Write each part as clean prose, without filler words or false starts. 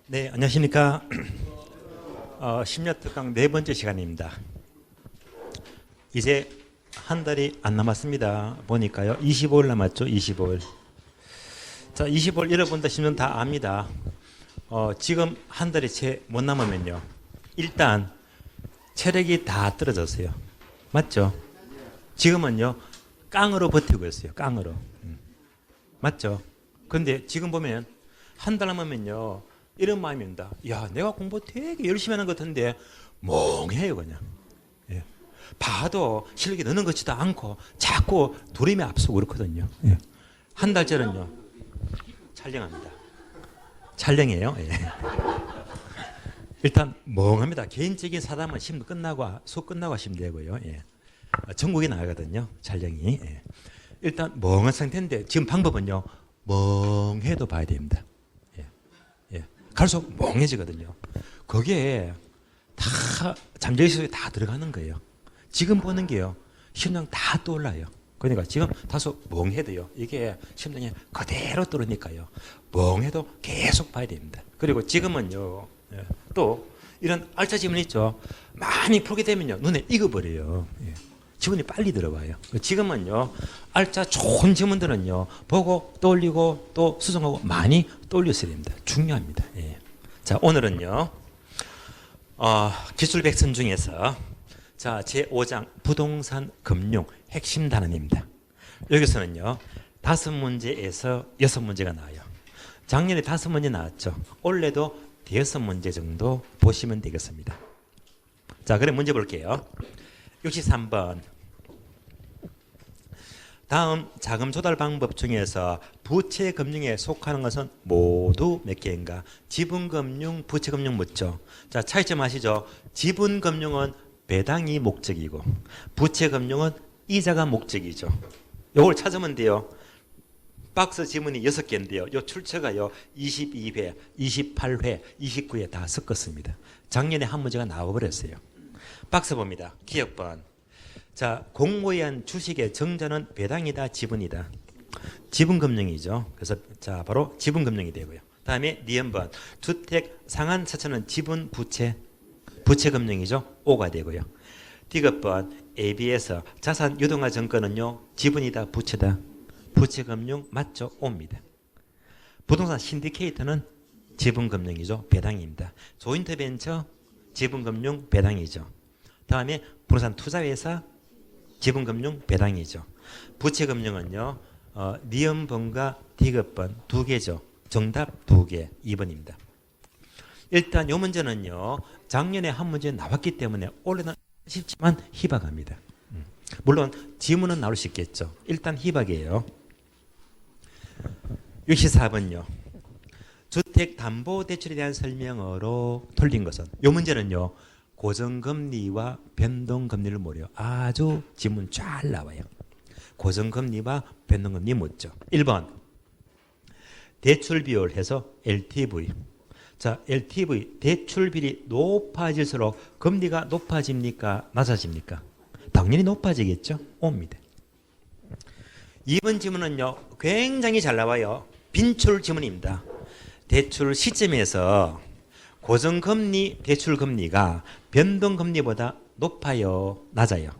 네, 안녕하십니까. 심야 특강 네 번째 시간입니다. 이제 한 달이 안 남았습니다. 보니까요. 25일 남았죠. 25일. 자, 25일 잃어본다 싶으면 다 압니다. 지금 한 달이 채 못 남으면요. 일단 체력이 다 떨어졌어요. 맞죠? 지금은요. 깡으로 버티고 있어요. 깡으로. 맞죠? 근데 지금 보면 한 달 남으면요. 이런 마음입니다. 야, 내가 공부 되게 열심히 하는 것 같은데 멍해요 그냥. 예. 봐도 실력이 느는 것 같지도 않고 자꾸 두림에 앞서고 그렇거든요. 예. 한 달 전은요. 촬영합니다. 촬영이에요. 예. 일단 멍합니다. 개인적인 사담은 수업 끝나고 하시면 되고요. 예. 전국에 나가거든요. 촬영이. 예. 일단 멍한 상태인데 지금 방법은요. 멍해도 봐야 됩니다. 갈수록 멍해지거든요. 거기에 다 잠재의 속에 다 들어가는 거예요. 지금 보는 게요. 심장 다 떠올라요. 그러니까 지금 다소 멍해도요. 이게 심장에 그대로 떠오르니까요. 멍해도 계속 봐야 됩니다. 그리고 지금은요. 또 이런 알짜 지문 있죠. 많이 풀게 되면요. 눈에 익어버려요. 지문이 빨리 들어와요. 지금은요. 알짜 좋은 지문들은요. 보고 떠올리고 또 수정하고 많이 떠올렸어야 됩니다. 중요합니다. 예. 자, 오늘은요. 기술백선 중에서 자, 제5장 부동산 금융 핵심 단원입니다. 여기서는요. 5문제에서 6문제가 나와요. 작년에 5문제 나왔죠. 올해도 5문제 정도 보시면 되겠습니다. 자, 그럼 문제 볼게요. 63번. 다음 자금 조달 방법 중에서 부채금융에 속하는 것은 모두 몇 개인가? 지분금융, 부채금융 묻죠. 자, 차이점 아시죠? 지분금융은 배당이 목적이고 부채금융은 이자가 목적이죠. 이걸 찾으면 돼요. 박스 지문이 6개인데요. 요 출처가요. 22회, 28회, 29회 다 섞었습니다. 작년에 한 문제가 나와버렸어요. 박스 봅니다. 기억번. 자, 공모한 주식의 정자는 배당이다, 지분이다. 지분금융이죠. 그래서 자, 바로 지분금융이 되고요. 다음에 니은번. 주택 상한 차처는 지분 부채, 부채금융이죠. O가 되고요. 디귿번. AB에서 자산 유동화 정권은요. 지분이다, 부채다. 부채금융 맞죠? O입니다. 부동산 신디케이터는 지분금융이죠. 배당입니다. 조인트벤처 지분금융 배당이죠. 다음에 부동산 투자회사 지분금융 배당이죠. 부채금융은요. 니은번과 디귿번 두 개죠. 정답 두 개 2번입니다. 일단 이 문제는요. 작년에 한 문제 나왔기 때문에 올해는 쉽지만 희박합니다. 물론 지문은 나올 수 있겠죠. 일단 희박이에요. 64번요. 주택담보대출에 대한 설명으로 틀린 것은 이 문제는요. 고정금리와 변동금리를 모르요. 아주 지문 잘 나와요. 고정금리와 변동금리 묻죠. 1번 대출비율 해서 LTV. 자, LTV 대출비율이 높아질수록 금리가 높아집니까? 낮아집니까? 당연히 높아지겠죠. O입니다. 2번 지문은요. 굉장히 잘 나와요. 빈출 지문입니다. 대출 시점에서 고정금리 대출금리가 변동금리보다 높아요? 낮아요?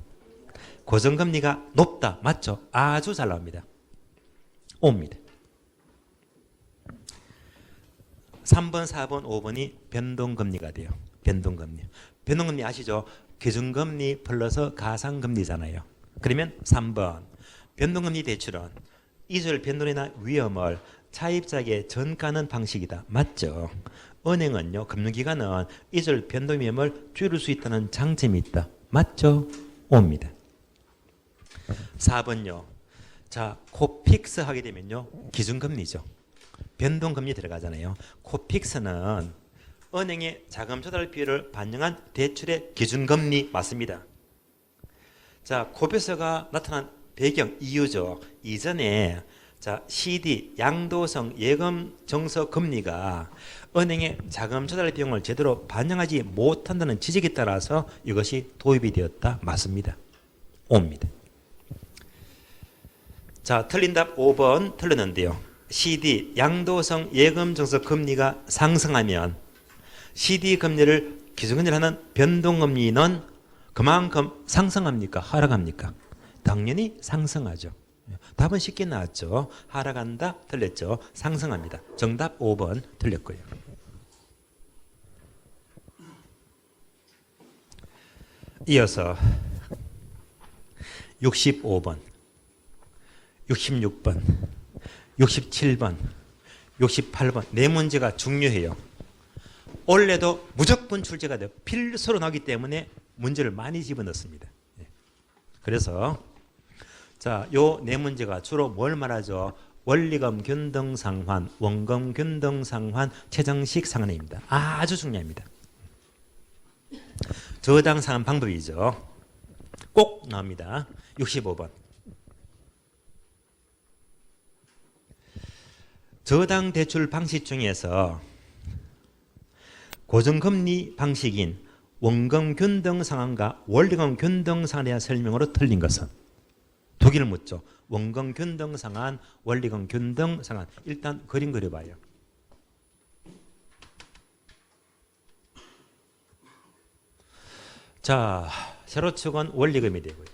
고정금리가 높다. 맞죠? 아주 잘 나옵니다. O입니다. 3번, 4번, 5번이 변동금리가 돼요. 변동금리. 변동금리 아시죠? 기준금리 플러스 가상금리잖아요. 그러면 3번. 변동금리 대출은 이율 변동이나 위험을 차입자에게 전가하는 방식이다. 맞죠? 은행은요, 금융기관은 이율 변동 위험을 줄일 수 있다는 장점이 있다. 맞죠? O입니다. 4번요. 자, 코픽스 하게 되면요, 기준금리죠. 변동금리 들어가잖아요. 코픽스는 은행의 자금 조달 비율을 반영한 대출의 기준금리 맞습니다. 자, 코픽스가 나타난 배경 이유죠. 이전에 자, CD 양도성 예금 정서 금리가 은행의 자금 조달 비용을 제대로 반영하지 못한다는 지적에 따라서 이것이 도입이 되었다. 맞습니다. O입니다. 자, 틀린 답 5번 틀렸는데요. CD 양도성 예금증서 금리가 상승하면 CD 금리를 기준금리라는 변동금리는 그만큼 상승합니까? 하락합니까? 당연히 상승하죠. 답은 쉽게 나왔죠. 하락한다 틀렸죠. 상승합니다. 정답 5번 틀렸고요. 이어서 65번, 66번, 67번, 68번 네 문제가 중요해요. 원래도 무조건 출제가 돼요. 필수로 나오기 때문에 문제를 많이 집어넣습니다. 그래서 자, 요 네 문제가 주로 뭘 말하죠? 원리금 균등상환, 원금 균등상환, 최정식 상환입니다. 아주 중요합니다. 저당 상환 방법이죠. 꼭 나옵니다. 65번. 저당 대출 방식 중에서 고정금리 방식인 원금 균등 상환과 원리금 균등 상환에 대한 설명으로 틀린 것은 두 개를 묻죠. 원금 균등 상환, 원리금 균등 상환. 일단 그림 그려봐요. 자, 세로축은 원리금이 되고요.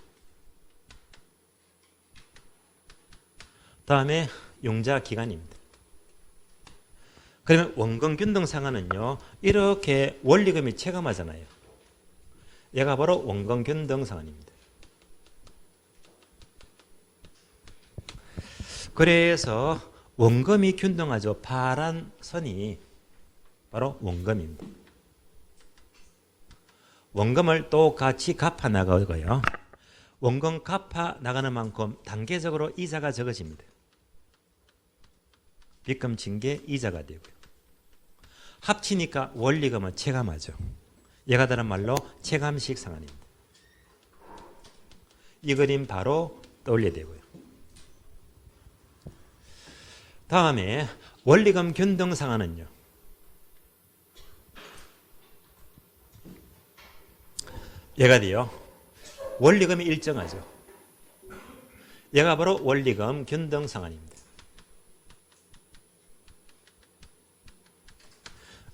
다음에 용자 기간입니다. 그러면 원금 균등 상환은요, 이렇게 원리금이 체감하잖아요. 얘가 바로 원금 균등 상환입니다. 그래서 원금이 균등하죠. 파란 선이 바로 원금입니다. 원금을 똑같이 갚아 나가고요. 원금 갚아 나가는 만큼 단계적으로 이자가 적어집니다. 빚금 징계 이자가 되고요. 합치니까 원리금은 체감하죠. 얘가 다른 말로 체감식 상환입니다. 이 그림 바로 떠올려야 되고요. 다음에 원리금 균등 상환은요. 얘가 돼요. 원리금이 일정하죠. 얘가 바로 원리금 균등 상환입니다.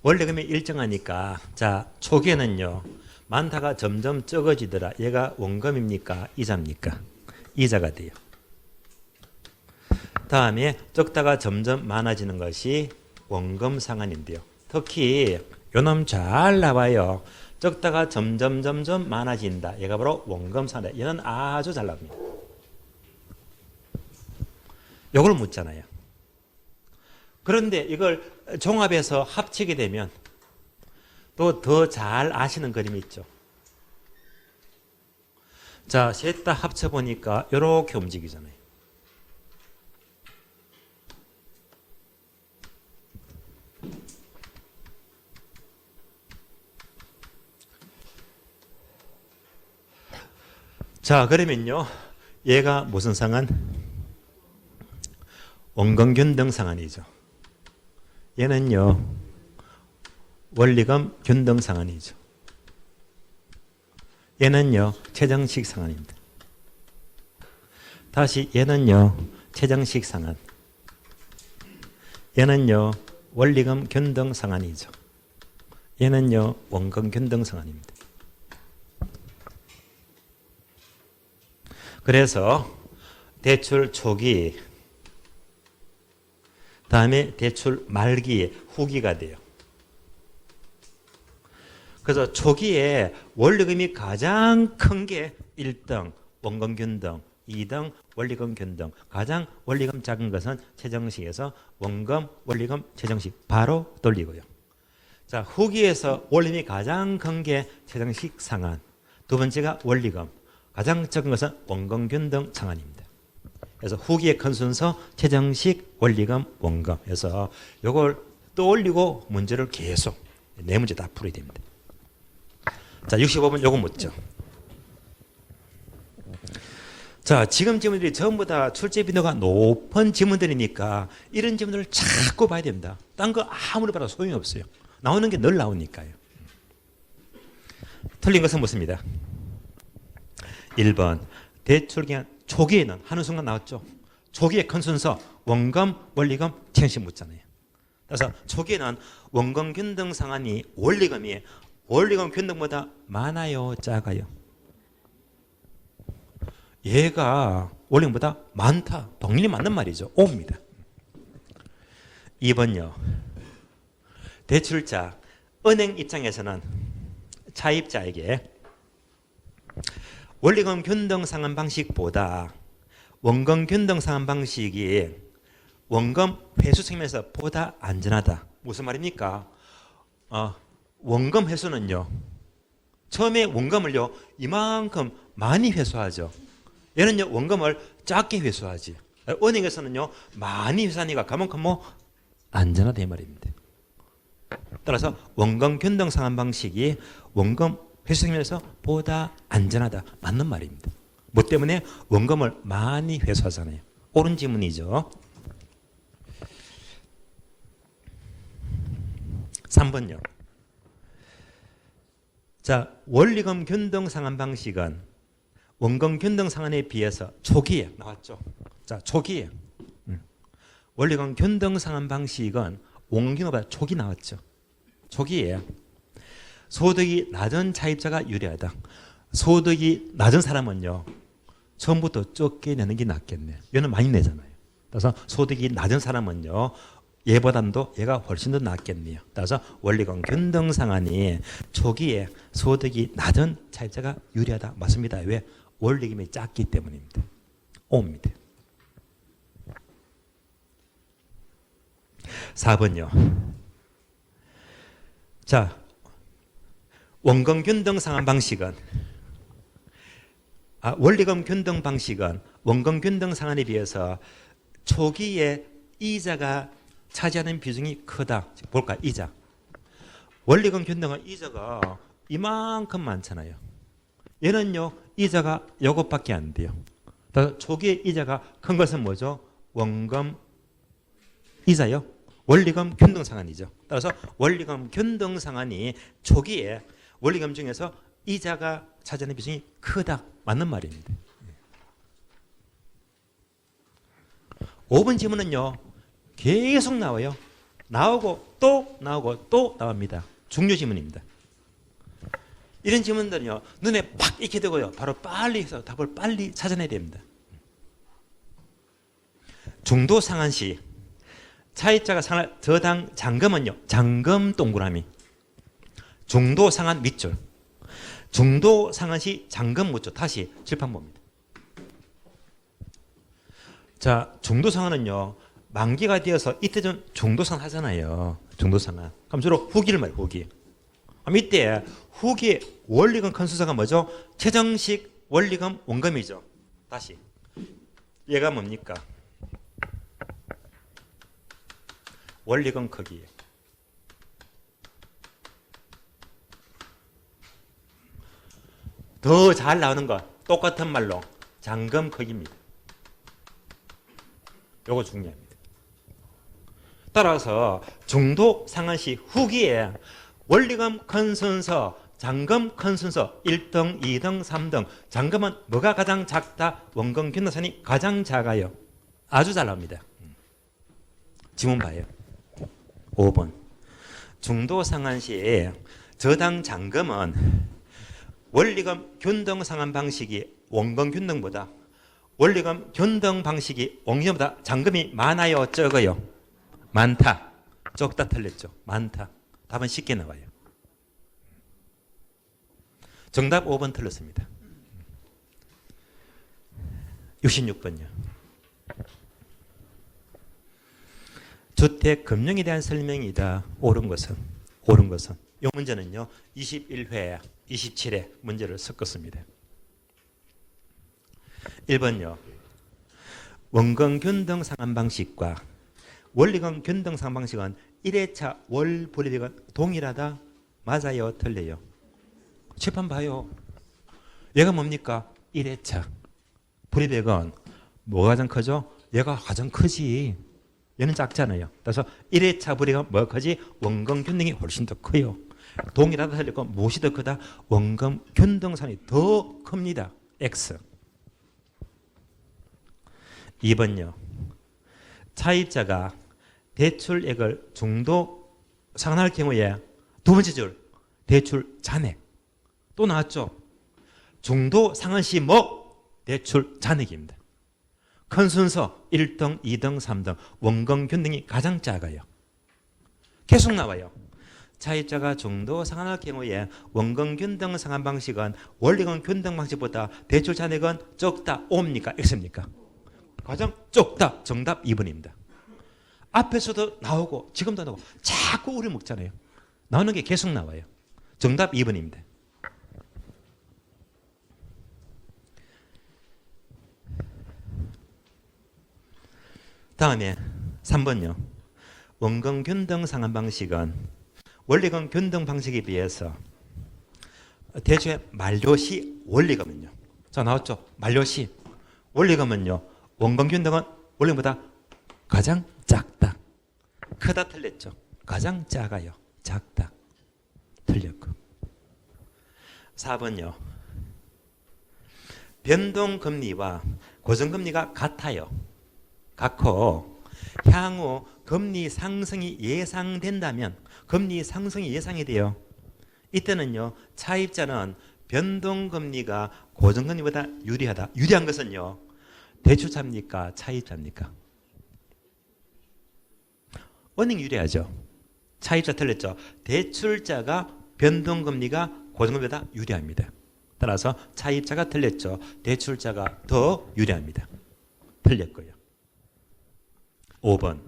원리금이 일정하니까 자, 초기에는요. 많다가 점점 적어지더라. 얘가 원금입니까? 이자입니까? 이자가 돼요. 다음에 적다가 점점 많아지는 것이 원금 상환인데요. 특히 요놈 잘 나와요. 적다가 점점 많아진다. 얘가 바로 원금 상환. 얘는 아주 잘 나옵니다. 요걸 묻잖아요. 그런데 이걸 종합해서 합치게 되면 또 더 잘 아시는 그림이 있죠. 자, 셋 다 합쳐보니까 이렇게 움직이잖아요. 자, 그러면요. 얘가 무슨 상환? 원금 균등 상환이죠. 얘는요. 원리금 균등 상환이죠. 얘는요. 최정식 상환입니다. 다시 얘는요. 최정식 상환. 얘는요. 원리금 균등 상환이죠. 얘는요. 원금 균등 상환입니다. 그래서 대출 초기, 다음에 대출 말기에 후기가 돼요. 그래서 초기에 원리금이 가장 큰 게 1등 원금 균등, 2등 원리금 균등, 가장 원리금 작은 것은 최정식에서 원금, 원리금, 최정식 바로 돌리고요. 자, 후기에서 원리금이 가장 큰 게 최정식 상환, 두 번째가 원리금, 가장 적은 것은 원금 균등 상환입니다. 그래서 후기의 큰 순서 최정식, 원리금, 원금. 그래서 이걸 떠올리고 문제를 계속 네 문제 다 풀어야 됩니다. 자, 65번 요거 묻죠. 자, 지금 질문들이 전부 다 출제 빈도가 높은 질문들이니까 이런 질문들을 자꾸 봐야 됩니다. 딴 거 아무리 봐도 소용이 없어요. 나오는 게 늘 나오니까요. 틀린 것은 묻습니다. 1번 대출기간 초기에는 하는 순간 나왔죠. 초기의 큰 순서 원금, 원리금, TNC 묻잖아요. 그래서 초기에는 원금 균등 상한이 원리금이 원리금 균등보다 많아요, 작아요? 얘가 원리금보다 많다. 동일이 맞는 말이죠. O입니다. 2번요. 대출자, 은행 입장에서는 차입자에게 원리금 균등 상환 방식보다 원금 균등 상환 방식이 원금 회수 측면에서 보다 안전하다. 무슨 말입니까? 원금 회수는요, 처음에 원금을요 이만큼 많이 회수하죠. 얘는요 원금을 작게 회수하지. 은행에서는요 많이 회수하니까 그만큼 안전하다 이 말입니다. 따라서 원금 균등 상환 방식이 원금 회수 측면에서 보다 안전하다. 맞는 말입니다. 뭐 때문에? 원금을 많이 회수하잖아요. 옳은 지문이죠. 3번요. 자, 원리금 균등 상환 방식은 원금 균등 상환에 비해서 초기에 나왔죠. 자, 초기에 원리금 균등 상환 방식은 원금보다 초기 나왔죠. 초기에 소득이 낮은 차입자가 유리하다. 소득이 낮은 사람은요 처음부터 적게 내는 게 낫겠네. 얘는 많이 내잖아요. 그래서 소득이 낮은 사람은요 얘보다도 얘가 훨씬 더 낫겠네요. 따라서 원리금 균등 상환이 초기에 소득이 낮은 차입자가 유리하다. 맞습니다. 왜? 원리금이 작기 때문입니다. O입니다. 4번요. 자, 원금 균등 상환 방식은 원리금 균등 방식은 원금 균등 상환에 비해서 초기에 이자가 차지하는 비중이 크다. 볼까? 이자. 원리금 균등은 이자가 이만큼 많잖아요. 얘는요 이자가 요것밖에 안 돼요. 그래서 초기에 이자가 큰 것은 뭐죠? 원금 이자요. 원리금 균등 상환이죠. 따라서 원리금 균등 상환이 초기에 원리금 중에서 이자가 차지하는 비중이 크다. 맞는 말입니다. 5번 질문은요 계속 나와요. 나오고 또 나오고 또 나옵니다. 중요 질문입니다. 이런 질문들은요 눈에 팍 익게 되고요 바로 빨리 해서 답을 빨리 찾아내야 됩니다. 중도 상환 시 차입자가 상환할 저당 잔금은요 잔금 동그라미, 중도 상환 밑줄, 중도 상환 시 잔금 묻죠. 다시 칠판 봅니다. 자, 중도 상환은요 만기가 되어서 이때 좀 중도 상환 하잖아요. 중도 상환. 그럼 주로 후기를 말해요. 후기. 그럼 이때 후기 원리금 큰 순서가 뭐죠? 최정식 원리금 원금이죠. 다시 얘가 뭡니까? 원리금 크기. 더 잘 나오는 거 똑같은 말로 잔금 크기입니다. 요거 중요합니다. 따라서 중도 상환 시 후기에 원리금 큰 순서, 잔금 큰 순서 1등, 2등, 3등. 잔금은 뭐가 가장 작다? 원금 균등상환이 가장 작아요. 아주 잘 나옵니다. 지문 봐요. 5번. 중도 상환 시 저당 잔금은 원리금 균등 상환 방식이 원금 균등보다 원리금 균등 방식이 원금보다 잔금이 많아요, 적어요? 많다. 적다 틀렸죠. 많다. 답은 쉽게 나와요. 정답 5번 틀렸습니다. 66번요. 주택 금융에 대한 설명이다. 옳은 것은 이 문제는요 21회 27회 문제를 섞었습니다. 1번요. 원금 균등 상환 방식과 원리금 균등 상환 방식은 1회차 월 불이익은 동일하다. 맞아요, 틀려요? 칠판 봐요. 얘가 뭡니까? 1회차 불이익은 뭐가 가장 크죠? 얘가 가장 크지. 얘는 작잖아요. 그래서 1회차 불이익은 뭐가 크지? 원금 균등이 훨씬 더 커요. 동일하다 틀리고 무엇이 더 크다? 원금 균등 상환이 더 큽니다. X. 2번요. 차입자가 대출액을 중도 상환할 경우에 두 번째 줄 대출 잔액 또 나왔죠. 중도 상환 시 뭐? 대출 잔액입니다. 큰 순서 1등, 2등, 3등 원금 균등이 가장 작아요. 계속 나와요. 차입자가 중도 상환할 경우에 원금 균등 상환 방식은 원리금 균등 방식보다 대출 잔액은 적다. O입니까? X입니까? 가장 적다. 정답 2번입니다. 앞에서도 나오고 지금도 나오고 자꾸 우리 먹잖아요. 나오는 게 계속 나와요. 정답 2번입니다. 다음에 3번요. 원금 균등 상환 방식은 원리금 균등 방식에 비해서 대출의 만료 시 원리금은요. 자, 나왔죠? 만료 시 원리금은요. 원금 균등은 원리금보다 가장 작다. 크다 틀렸죠? 가장 작아요. 작다. 틀렸고. 4번요. 변동금리와 고정금리가 같아요. 같고 향후 금리 상승이 예상된다면 금리 상승이 예상이 돼요. 이때는요. 차입자는 변동금리가 고정금리보다 유리하다. 유리한 것은요. 대출자입니까? 차입자입니까? 은행 유리하죠. 차입자 틀렸죠. 대출자가 변동금리가 고정금리보다 유리합니다. 따라서 차입자가 틀렸죠. 대출자가 더 유리합니다. 틀렸고요. 5번.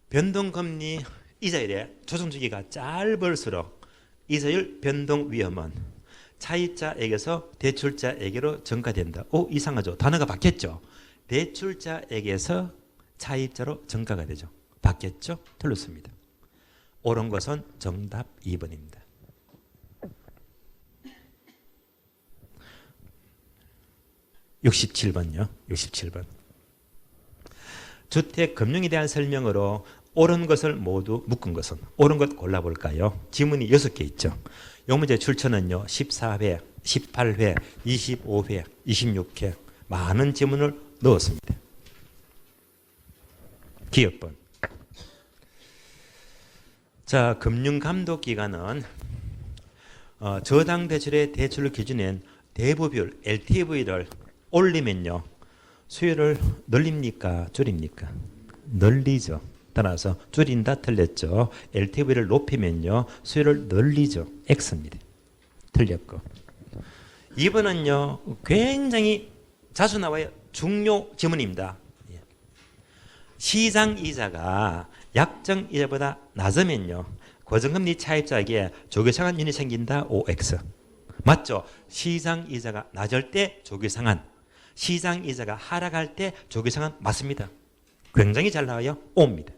변동금리 이자율의 조정주기가 짧을수록 이자율 변동 위험은 차입자에게서 대출자에게로 전가된다. 오, 이상하죠. 단어가 바뀌었죠. 대출자에게서 차입자로 전가가 되죠. 바뀌었죠? 틀렸습니다. 옳은 것은 정답 2번입니다. 67번요. 67번. 주택 금융에 대한 설명으로 옳은 것을 모두 묶은 것은 옳은 것 골라볼까요? 지문이 6개 있죠. 이 문제 출처는요. 14회, 18회, 25회, 26회 많은 지문을 넣었습니다. 기업번. 자, 금융감독기관은 저당대출의 대출 기준인 대부비율 LTV를 올리면요. 수요를 늘립니까? 줄입니까? 늘리죠. 따라서 줄인다 틀렸죠. LTV를 높이면요. 수요를 늘리죠. X입니다. 틀렸고. 2번은요. 굉장히 자주 나와요. 중요 지문입니다. 시장이자가 약정이자보다 낮으면요. 고정금리 차입자에게 조기상환율이 생긴다. OX. 맞죠? 시장이자가 낮을 때 조기상환. 시장이자가 하락할 때 조기상환 맞습니다. 굉장히 잘 나와요. O입니다.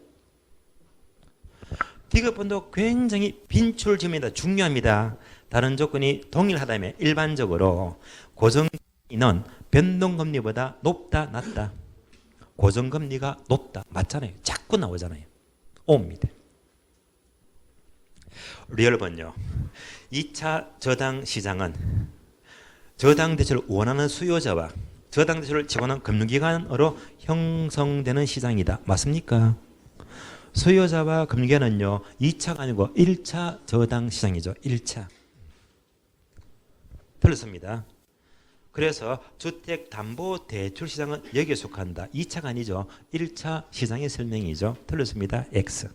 디귿번도 굉장히 빈출지입니다. 중요합니다. 다른 조건이 동일하다면 일반적으로 고정금리는 변동금리보다 높다 낮다. 고정금리가 높다 맞잖아요. 자꾸 나오잖아요. O입니다. 리얼번요. 2차 저당 시장은 저당 대출을 원하는 수요자와 저당 대출을 지원하는 금융기관으로 형성되는 시장이다. 맞습니까? 수요자와 금융기관은요. 2차가 아니고 1차 저당 시장이죠. 1차. 틀렸습니다. 그래서 주택담보대출 시장은 여기에 속한다. 2차가 아니죠. 1차 시장의 설명이죠. 틀렸습니다. X.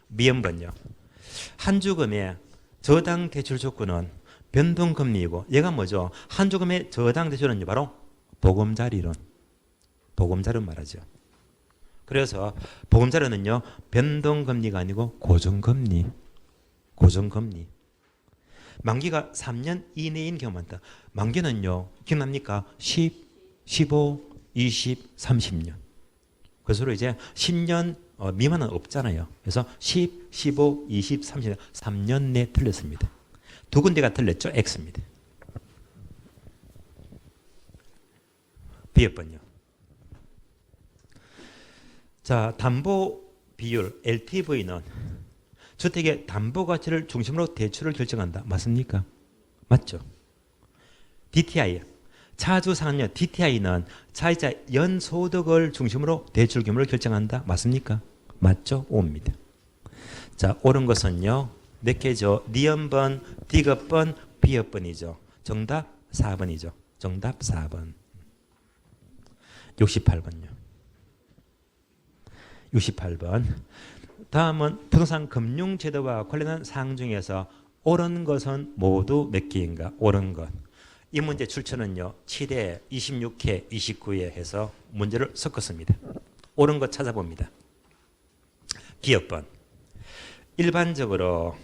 미음번요. 한 주금의 저당 대출 조건은 변동금리이고 얘가 뭐죠? 한 주금의 저당 대출은 바로 보금자리론. 보금자리론 말하죠. 그래서 보금자리론은요. 변동금리가 아니고 고정금리. 고정금리. 만기가 3년 이내인 경우가 많다. 만기는요. 기억납니까? 10, 15, 20, 30년. 그래서 이제 10년 미만은 없잖아요. 그래서 10, 15, 20, 30년 3년 내 틀렸습니다. 두 군데가 틀렸죠. X입니다. B번요. 자, 담보 비율 LTV는 주택의 담보 가치를 중심으로 대출을 결정한다. 맞습니까? 맞죠? DTI 차주상한료 DTI는 차이자 연소득을 중심으로 대출 규모를 결정한다. 맞습니까? 맞죠? O입니다. 자, 옳은 것은요. 몇 개죠? 니은번, 디귿번, 비읍번이죠. 정답 4번이죠. 정답 4번. 68번요. 68번. 다음은 부동산 금융제도와 관련한 사항 중에서 옳은 것은 모두 몇 개인가? 옳은 것. 이 문제 출처는요. 7회, 26회, 29회 해서 문제를 섞었습니다. 옳은 것 찾아봅니다. 기업번. 일반적으로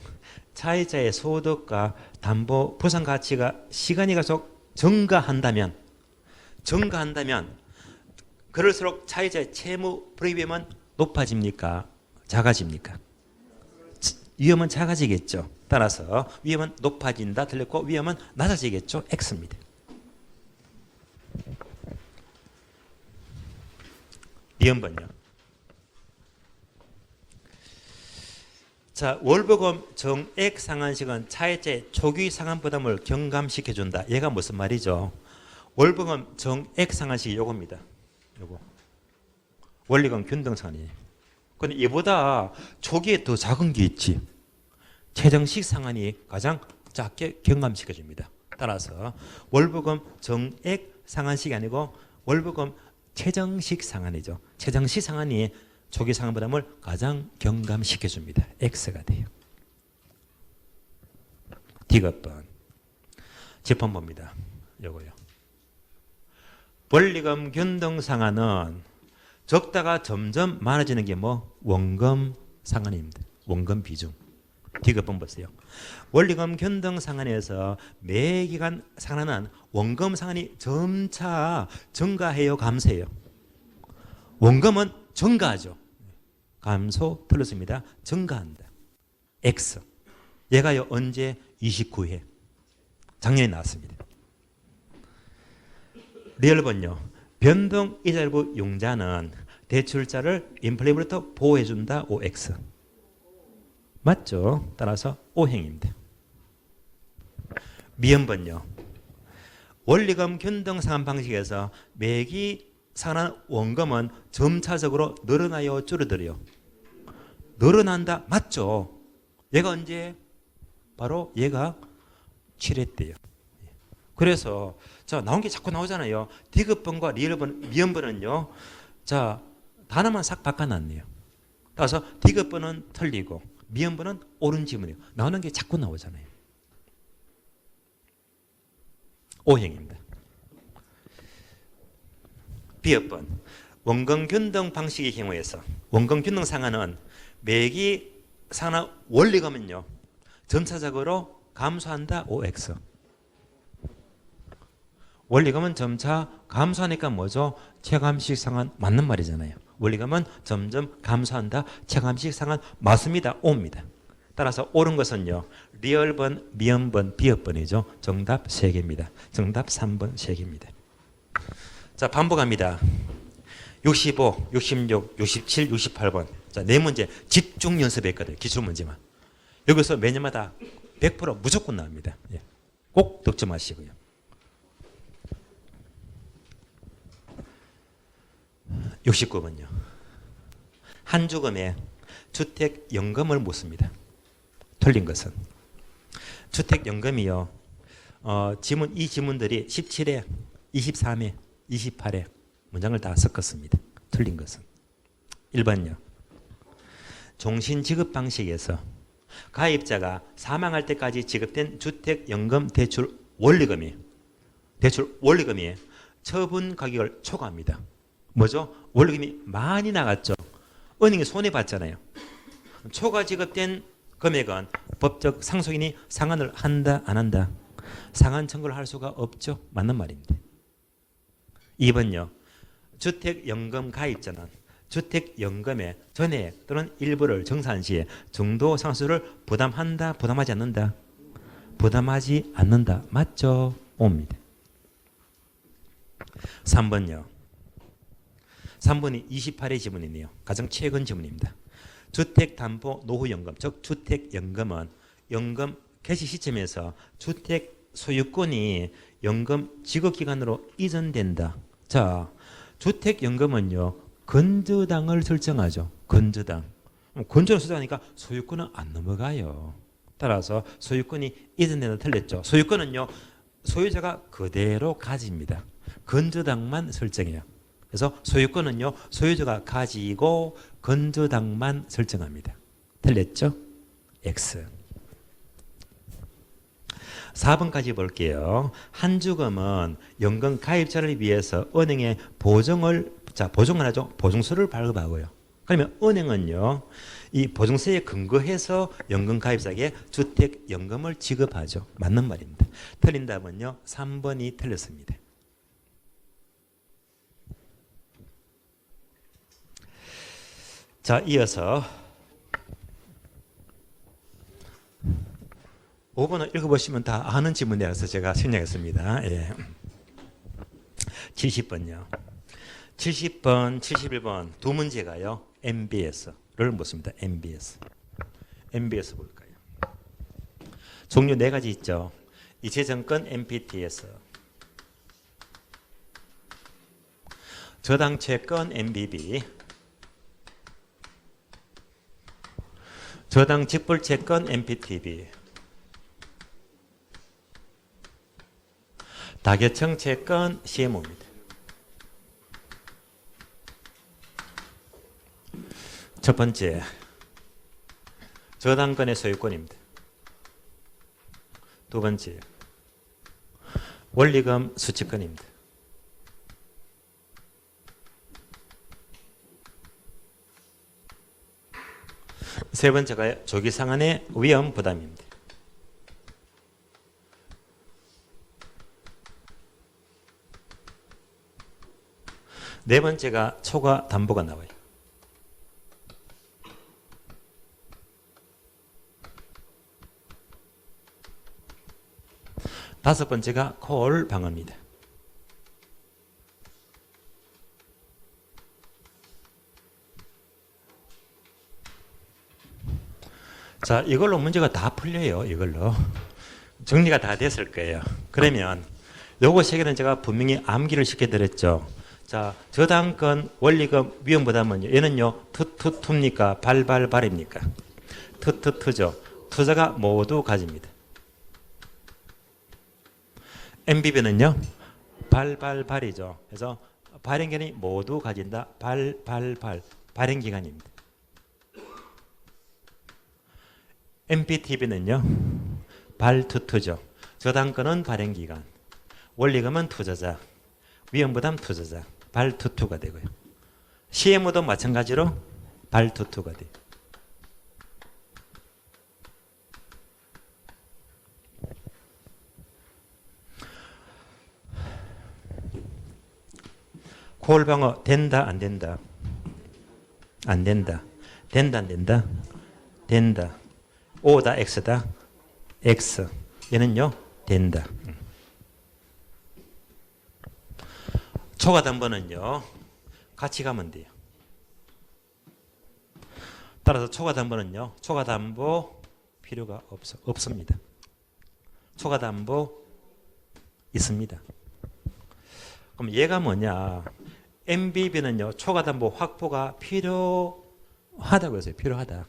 차이자의 소득과 담보 보상 가치가 시간이 갈수록 증가한다면 그럴수록 차이자의 채무 불이익은 높아집니까? 작아집니까? 위험은 작아지겠죠. 따라서 위험은 높아진다. 틀렸고 위험은 낮아지겠죠. X입니다. 니은번요. 자, 월보금 정액 상환식은 차이자의 초기 상환 부담을 경감시켜준다. 얘가 무슨 말이죠? 월보금 정액 상환식이 요겁니다. 요거. 원리금 균등 상환이에요. 근데 얘보다 초기에 더 작은 게 있지. 최정식 상환이 가장 작게 경감시켜줍니다. 따라서 월보금 정액 상환식이 아니고 월보금 최정식 상환이죠. 최정식 상환이 초기 상환 부담을 가장 경감시켜줍니다. X가 돼요. 디귿번. 재판 봅니다. 요거요. 원리금 균등 상환은 적다가 점점 많아지는 게 뭐? 원금 상환입니다. 원금 비중. 디귿번 보세요. 원리금 균등 상환에서 매 기간 상환은 원금 상환이 점차 증가해요, 감소해요? 원금은 증가하죠. 감소 틀렸습니다. 증가한다. X. 얘가요 언제? 29회. 작년에 나왔습니다. 리얼번요. 변동 이자일부 융자는 대출자를 인플레이로부터 보호해준다. OX. 맞죠? 따라서 O행입니다. 미음번요. 원리금 균등 상환 방식에서 매기 상환한 원금은 점차적으로 늘어나요, 줄어들어요? 늘어난다. 맞죠? 얘가 언제? 바로 얘가 7회 때요. 그래서 자, 나온 게 자꾸 나오잖아요. 디귿번과 리얼번, 미음번은요. 자, 단어만 싹 바꿔놨네요. 따라서 디귿번은 틀리고 미음번은 옳은 지문이에요. 나오는 게 자꾸 나오잖아요. O행입니다. B번. 원금 균등 방식의 경우에서 원금 균등 상환은 매기 상환 원리금은요. 점차적으로 감소한다. OX. 원리금은 점차 감소하니까 뭐죠? 체감식 상환 맞는 말이잖아요. 원리금은 점점 감소한다. 체감식 상환 맞습니다. O입니다. 따라서 옳은 것은요. 리얼번, 미음번, 비읍번이죠. 정답 3개입니다. 정답 3번 3개입니다. 자, 반복합니다. 65, 66, 67, 68번. 자, 네 문제 집중 연습했거든요. 기출문제만. 여기서 매년마다 100% 무조건 나옵니다. 예. 꼭 득점하시고요. 69번요. 한 주금에 주택연금을 묻습니다. 틀린 것은 주택연금이요. 지문 이 지문들이 17회, 23회, 28회 문장을 다 섞었습니다. 틀린 것은 1번요. 종신지급 방식에서 가입자가 사망할 때까지 지급된 주택연금 대출 원리금이 처분 가격을 초과합니다. 뭐죠? 원리금이 많이 나갔죠. 은행이 손해봤잖아요. 초과 지급된 금액은 법적 상속인이 상환을 한다 안 한다? 상환 청구를 할 수가 없죠. 맞는 말입니다. 2번요. 주택연금 가입자는 주택연금의 전액 또는 일부를 정산 시에 정도 상수를 부담한다 부담하지 않는다? 부담하지 않는다. 맞죠? O입니다. 3번요. 3번이 28회 지문이네요. 가장 최근 지문입니다. 주택담보노후연금, 즉 주택연금은 연금 개시 시점에서 주택 소유권이 연금 지급기간으로 이전된다. 자, 주택연금은요, 건저당을 설정하죠. 건저당. 건저를 설정하니까 소유권은 안 넘어가요. 따라서 소유권이 이전된다 틀렸죠. 소유권은요, 소유자가 그대로 가집니다. 건저당만 설정해요. 그래서 소유권은요, 소유자가 가지고 건저당만 설정합니다. 틀렸죠? X. 4번까지 볼게요. 한 주금은 연금 가입자를 위해서 은행에 보증을 하죠. 보증서를 발급하고요. 그러면 은행은요, 이 보증서에 근거해서 연금 가입자에게 주택연금을 지급하죠. 맞는 말입니다. 틀린 답은요, 3번이 틀렸습니다. 자, 이어서 5번을 읽어보시면 다 아는 지문이라서 제가 생략했습니다. 예. 70번요. 70번, 71번 두 문제가요. MBS를 묻습니다. MBS. MBS 볼까요? 종류 네 가지 있죠. 이체증권 MPTS, 저당채권 MBB, 저당직불채권 MPTB, 다계청채권 CMO입니다. 첫 번째, 저당권의 소유권입니다. 두 번째, 원리금 수취권입니다. 세 번째가 조기상환의 위험 부담입니다. 네 번째가 초과 담보가 나와요. 다섯 번째가 콜 방어입니다. 자, 이걸로 문제가 다 풀려요. 이걸로 정리가 다 됐을 거예요. 그러면 요거 세 개는 제가 분명히 암기를 시켜드렸죠. 자, 저당권, 원리금, 위험부담은요. 얘는요, 투입니까? 발입니까? 투죠. 투자가 모두 가집니다. MBB는요, 발이죠. 그래서 발행기간이 모두 가진다. 발행기간입니다. MPTB는요, 발투죠. 저당권은 발행기간, 원리금은 투자자, 위험부담 투자자, 발투가 되고요. CMO도 마찬가지로 발투가 돼요. 콜 방어 된다 안 된다? 안 된다. 된다 안 된다? 된다. O다 X다? X. 얘는요, 된다. 초과 담보는요, 같이 가면 돼요. 따라서 초과 담보는요, 초과 담보 필요가 없습니다. 초과 담보 있습니다. 그럼 얘가 뭐냐? MBB는요, 초과 담보 확보가 필요하다고 했어요. 필요하다.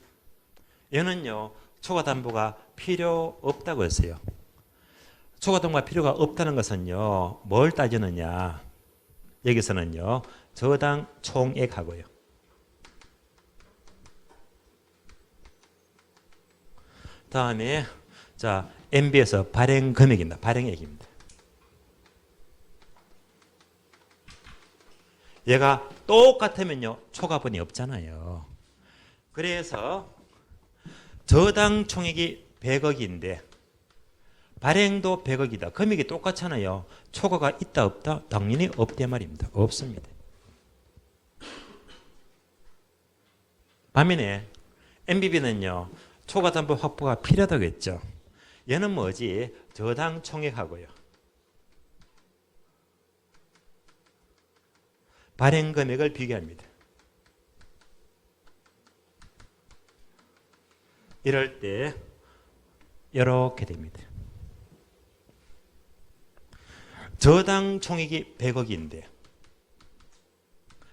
얘는요, 초과 담보가 필요 없다고 했어요. 초과 담보가 필요가 없다는 것은요, 뭘 따지느냐? 여기서는요, 저당 총액하고요. 다음에 자, MB에서 발행 금액입니다. 발행액입니다. 얘가 똑같으면요, 초과분이 없잖아요. 그래서 저당 총액이 100억인데 발행도 100억이다. 금액이 똑같잖아요. 초과가 있다 없다? 당연히 없대 말입니다. 없습니다. 반면에 MBB는요, 초과 담보 확보가 필요하다고 했죠. 얘는 뭐지? 저당 총액하고요, 발행 금액을 비교합니다. 이럴 때 이렇게 됩니다. 저당 총액이 100억인데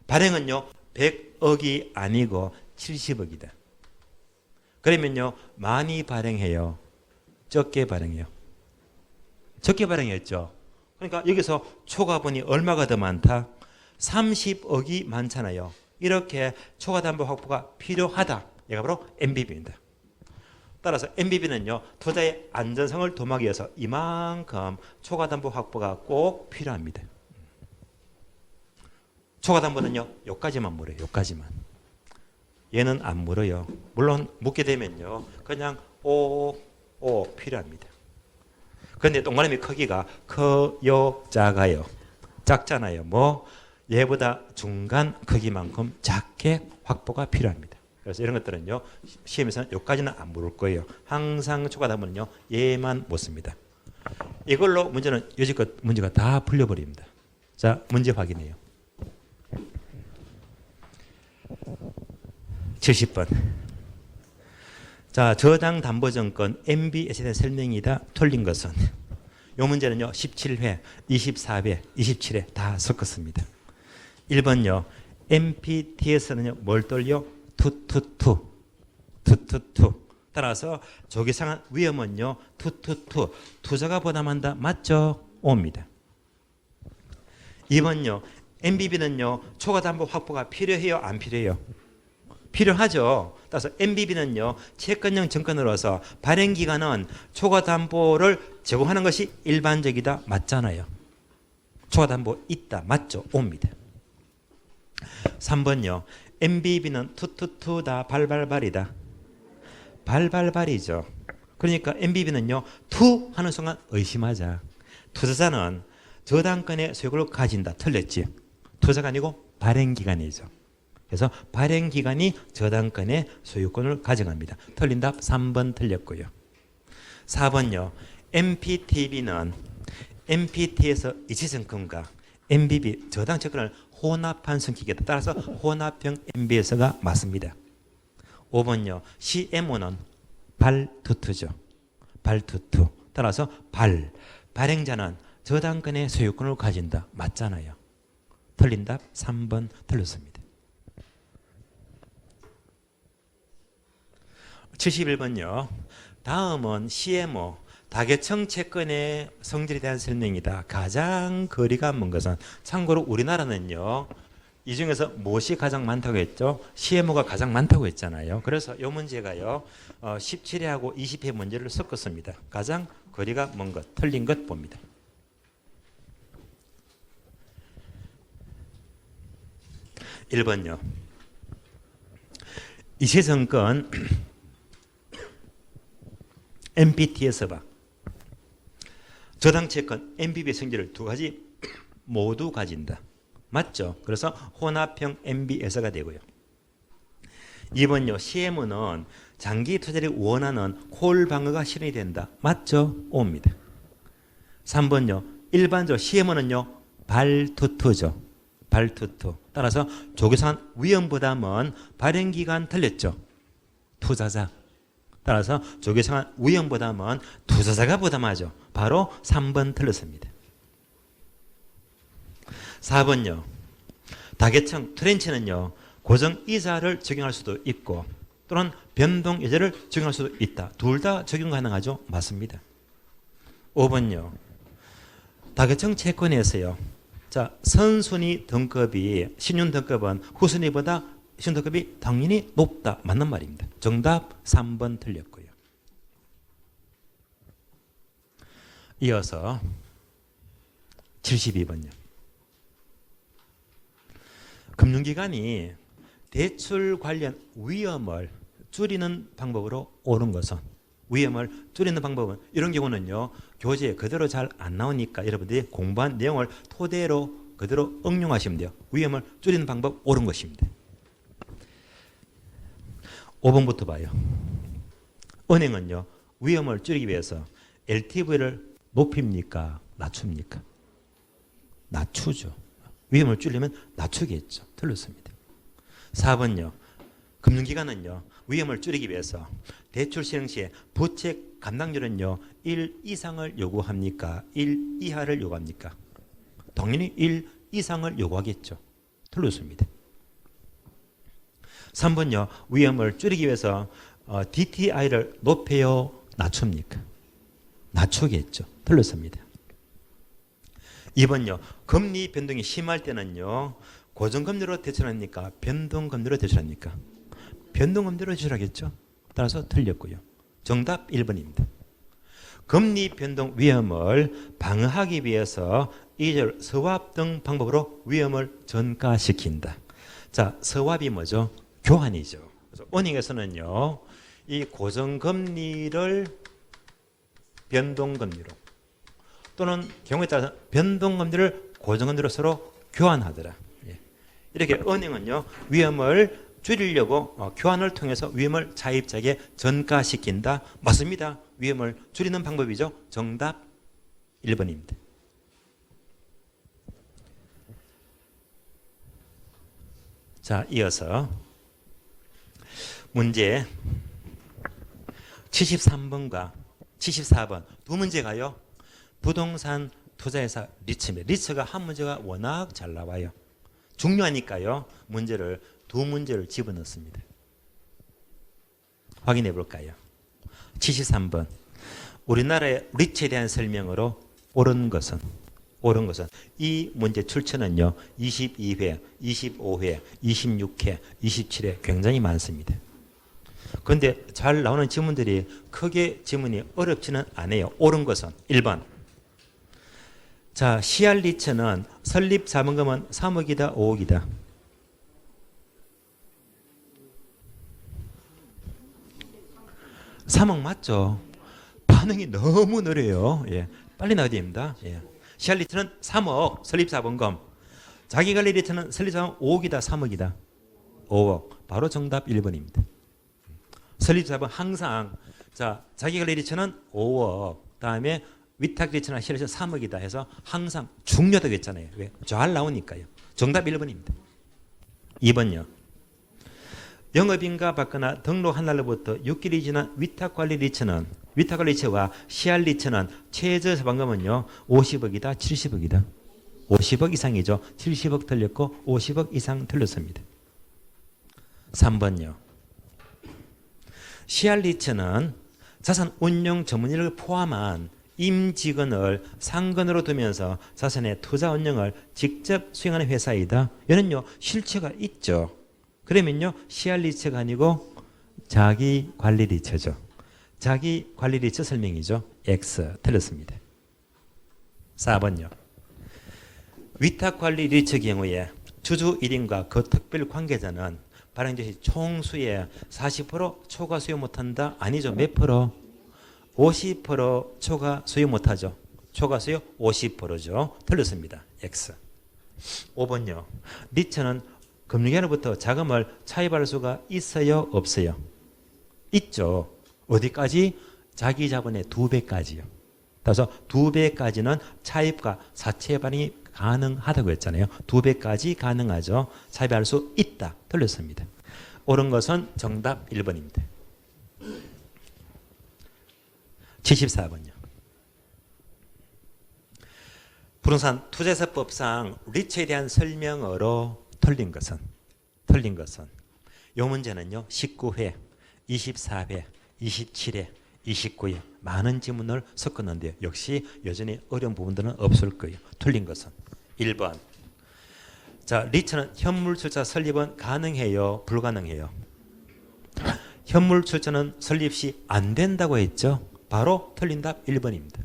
발행은요 100억이 아니고 70억이다. 그러면요 많이 발행해요, 적게 발행해요? 적게 발행했죠. 그러니까 여기서 초과분이 얼마가 더 많다? 30억이 많잖아요. 이렇게 초과담보 확보가 필요하다. 얘가 바로 MBB입니다. 따라서 MBB는요 투자의 안전성을 도모하기 위해서 이만큼 초과담보 확보가 꼭 필요합니다. 초과담보는요 요까지만 물어요. 요까지만. 얘는 안 물어요. 물론 묻게 되면요 그냥 오 필요합니다. 그런데 동그라미 크기가 커요, 작아요? 작잖아요. 뭐 얘보다 중간 크기만큼 작게 확보가 필요합니다. 그래서 이런 것들은요 시험에서는 여기까지는 안 물을 거예요. 항상 초과담보는요 얘만 묻습니다. 이걸로 문제는 여지껏 문제가 다 풀려버립니다. 자, 문제 확인해요. 70번. 자, 저당담보증권 MBS에 대한 설명이다. 틀린 것은 이 문제는요 17회, 24회, 27회 다 섞었습니다. 1번요 MPT에서는요 뭘 돌려? 투투투. 따라서 조기상한 위험은요 투투투. 투자가 부담한다. 맞죠? O입니다. 2번요 MBB는요 초과담보 확보가 필요해요? 안 필요해요? 필요하죠. 따라서 MBB는요 채권형 증권으로서 발행기간은 초과담보를 제공하는 것이 일반적이다. 맞잖아요. 초과담보 있다. 맞죠? O입니다. 3번요 MBB는 투투투다. 발발발이다. 발발발이죠. 그러니까 MBB는요 투 하는 순간 의심하자. 투자자는 저당권의 소유권을 가진다. 틀렸지. 투자가 아니고 발행기간이죠. 그래서 발행기간이 저당권의 소유권을 가져갑니다. 틀린 답 3번 틀렸고요. 4번요 MPTB는 MPT에서 이체증권과 MBB 저당채권을 혼합한 성격이다. 따라서 혼합형 MBS가 맞습니다. 5번요 CMO는 발투투죠. 발투투. 따라서 발행자는 저당권의 소유권을 가진다. 맞잖아요. 틀린 답 3번 틀렸습니다. 71번요. 다음은 CMO 다계청 채권의 성질에 대한 설명이다. 가장 거리가 먼 것은 참고로 우리나라는요. 이 중에서 무엇이 가장 많다고 했죠? CMO가 가장 많다고 했잖아요. 그래서 이 문제가요. 17회하고 20회 문제를 섞었습니다. 가장 거리가 먼 것, 틀린 것 봅니다. (1번요) 이체증권 MPT에서 봐. 저당채권 MBB의 성질을 두 가지 모두 가진다. 맞죠? 그래서 혼합형 MBS가 되고요. 2번요. CM은 장기 투자를 원하는 콜 방어가 실현이 된다. 맞죠? O입니다. 3번요. 일반적으로 CM은요. 발투투죠. 발투투. 따라서 조기상한 위험 부담은 발행기간 틀렸죠. 투자자. 따라서 조기상한 위험 부담은 투자자가 부담하죠. 바로 3번 틀렸습니다. 4번요. 다계청 트렌치는요. 고정이자를 적용할 수도 있고 또는 변동이자를 적용할 수도 있다. 둘 다 적용 가능하죠? 맞습니다. 5번요. 다계청 채권에서요. 자, 선순위 등급이 신용 등급은 후순위보다 신용 등급이 당연히 높다. 맞는 말입니다. 정답 3번 틀렸고요. 이어서 72번요. 금융기관이 대출 관련 위험을 줄이는 방법으로 옳은 것은 위험을 줄이는 방법은 이런 경우는요. 교재에 그대로 잘 안 나오니까 여러분들이 공부한 내용을 토대로 그대로 응용하시면 돼요. 위험을 줄이는 방법 옳은 것입니다. 5번부터 봐요. 은행은요. 위험을 줄이기 위해서 LTV를 높입니까? 낮춥니까? 낮추죠. 위험을 줄이려면 낮추겠죠. 틀렸습니다. 4번요. 금융기관은요. 위험을 줄이기 위해서 대출 실행 시에 부채 감당률은요. 1 이상을 요구합니까? 1 이하를 요구합니까? 당연히 1 이상을 요구하겠죠. 틀렸습니다. 3번요. 위험을 줄이기 위해서 DTI를 높여요? 낮춥니까? 낮추겠죠. 틀렸습니다. 2번요. 금리 변동이 심할 때는요. 고정금리로 대처합니까? 변동금리로 대처합니까? 변동금리로 대처하겠죠. 따라서 틀렸고요. 정답 1번입니다. 금리 변동 위험을 방어하기 위해서 이절 스왑 등 방법으로 위험을 전가시킨다. 자, 스왑이 뭐죠? 교환이죠. 그래서 은행에서는요, 이 고정금리를 변동금리로 또는 경우에 따라서 변동금리를 고정금리로 서로 교환하더라. 이렇게 은행은요, 위험을 줄이려고 교환을 통해서 위험을 자입자에게 전가시킨다. 맞습니다. 위험을 줄이는 방법이죠. 정답 1번입니다. 자, 이어서 문제 73번과 74번 두 문제가요. 부동산 투자회사 리츠입니다. 리츠가 한 문제가 워낙 잘 나와요. 중요하니까요. 두 문제를 집어넣습니다. 확인해 볼까요? 73번. 우리나라의 리츠에 대한 설명으로 옳은 것은 이 문제 출처는요. 22회, 25회, 26회, 27회 굉장히 많습니다. 그런데 잘 나오는 지문들이 크게 지문이 어렵지는 않아요. 옳은 것은 1번. 자, CR 리츠는 설립 자본금은 3억이다, 5억이다. 3억 맞죠? 반응이 너무 느려요. 예. 빨리 나와야 됩니다. 예. CR 리츠는 3억 설립 자본금. 자기관리 리츠는 설립 자본금 5억이다, 3억이다. 5억. 바로 정답 1번입니다. 설립 자본 항상 자, 자기관리 리츠는 5억. 다음에 위탁 리츠나 CR 리츠는 3억이다 해서 항상 중요하다고 했잖아요. 왜? 잘 나오니까요. 정답 1번입니다. 2번요. 영업인가 받거나 등록한 날로부터 6개월이 지난 위탁관리 리츠와 CR 리츠는 최저 자본금은요 50억이다 70억이다 50억 이상이죠. 70억 틀렸고 50억 이상 틀렸습니다. 3번요. CR 리츠는 자산 운용 전문인을 포함한 임직원을 상근으로 두면서 자산의 투자 운영을 직접 수행하는 회사이다. 얘는요 실체가 있죠. 그러면요 CR 리츠가 아니고 자기관리 리츠죠. 자기관리 리츠 설명이죠. X 틀렸습니다. 4번요. 위탁관리 리츠 경우에 주주 1인과 그 특별 관계자는 발행주식 총수의 40% 초과 수요 못한다. 아니죠. 몇 프로? 50% 초과 수요 못하죠. 초과 수요 50%죠. 틀렸습니다. X. 5번요. 리츠는 금융기관으로부터 자금을 차입할 수가 있어요? 없어요? 있죠. 어디까지? 자기 자본의 2배까지요. 따라서 2배까지는 차입과 사채 발행이 가능하다고 했잖아요. 2배까지 가능하죠. 차입할 수 있다. 틀렸습니다. 옳은 것은 정답 1번입니다. 74번요. 부동산 투자세법상 리츠에 대한 설명으로 틀린 것은 이 문제는요 19회, 24회, 27회, 29회 많은 지문을 섞었는데 역시 여전히 어려운 부분들은 없을 거예요. 틀린 것은 1번. 자, 리츠는 현물 출자 설립은 가능해요? 불가능해요? 현물 출자는 설립 시 안 된다고 했죠? 바로 틀린 답 1번입니다.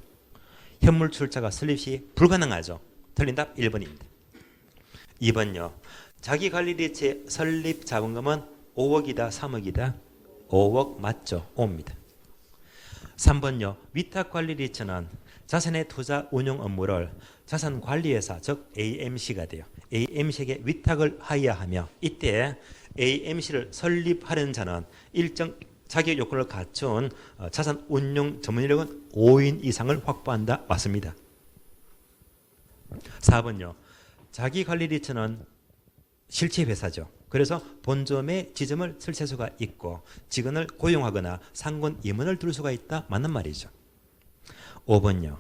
현물 출자가 설립 시 불가능하죠? 틀린 답 1번입니다. 2번요. 자기관리 리츠의 설립 자본금은 5억이다, 3억이다? 5억 맞죠? 5입니다. 3번요. 위탁관리 리츠는 자산의 투자 운용 업무를 자산관리회사 즉 AMC가 돼요. AMC에게 위탁을 하여하며 이때 AMC를 설립하려는 자는 일정 자격 요건을 갖춘 자산 운용 전문인력은 5인 이상을 확보한다. 맞습니다. 4번요. 자기관리 리츠는 실체 회사죠. 그래서 본점에 지점을 설치할 수가 있고 직원을 고용하거나 상권 임원을 둘 수가 있다. 맞는 말이죠. 5번요.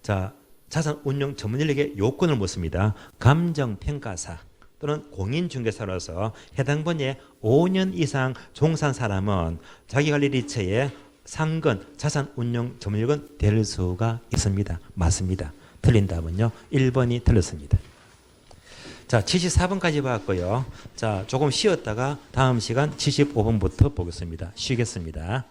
자, 자산 운용 전문 인력의 요건을 묻습니다. 감정평가사 또는 공인중개사로서 해당 분야에 5년 이상 종사한 사람은 자기관리리처의 상근 자산 운용 전문 인력은 될 수가 있습니다. 맞습니다. 틀린 답은요. 1번이 틀렸습니다. 자, 74번까지 봤고요. 자, 조금 쉬었다가 다음 시간 75번부터 보겠습니다. 쉬겠습니다.